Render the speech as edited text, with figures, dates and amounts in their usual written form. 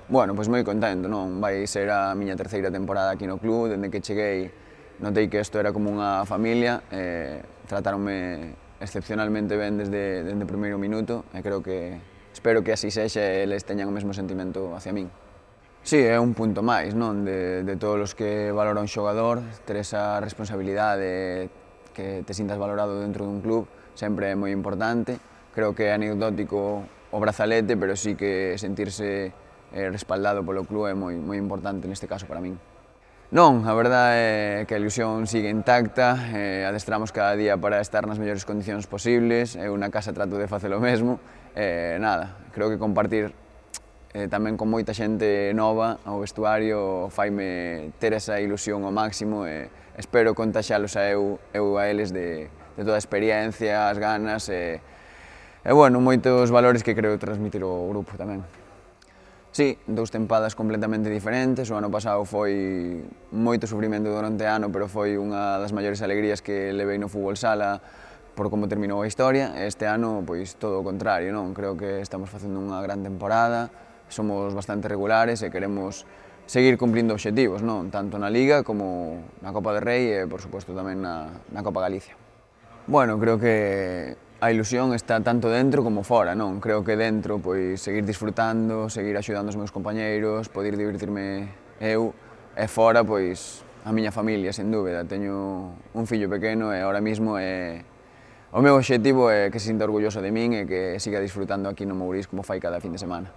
Bueno, pois moi contento, non? Vai ser a miña terceira temporada aquí no club, dende que cheguei notei que isto era como unha familia, tratáronme excepcionalmente ben desde o primeiro minuto e espero que así sexa e eles teñan o mesmo sentimento hacia min. Sí, é un punto máis, non? De todos os que valora un xogador, ter esa responsabilidade, que te sintas valorado dentro dun club, sempre é moi importante. Creo que é anecdótico o brazalete, pero sí que sentirse respaldado polo club é moi importante neste caso para min. Non, a verdade é que a ilusión sigue intacta, adestramos cada día para estar nas mellores condicións posibles, eu na casa trato de facer o mesmo, creo que compartir tamén con moita xente nova ao vestuario faime ter esa ilusión ao máximo e espero contaxalos a eu a eles de toda a experiencia, as ganas e moitos valores que creo transmitir ao grupo tamén. Sí, dous tempadas completamente diferentes, o ano pasado foi moito sufrimento durante o ano, pero foi unha das maiores alegrías que levei no fútbol sala por como terminou a historia. Este ano, pois, todo o contrario, non? Creo que estamos facendo unha gran temporada, somos bastante regulares e queremos seguir cumprindo obxectivos, non? Tanto na Liga como na Copa del Rei e, por suposto, tamén na Copa Galicia. Bueno, creo que a ilusión está tanto dentro como fora, non? Creo que dentro, pois, seguir disfrutando, seguir axudando os meus compañeiros, poder divertirme eu, e fora, pois, a miña familia, sen dúbida. Teño un fillo pequeno e ahora mismo o meu obxectivo é que se sinta orgulloso de min e que siga disfrutando aquí no Mourís como fai cada fin de semana.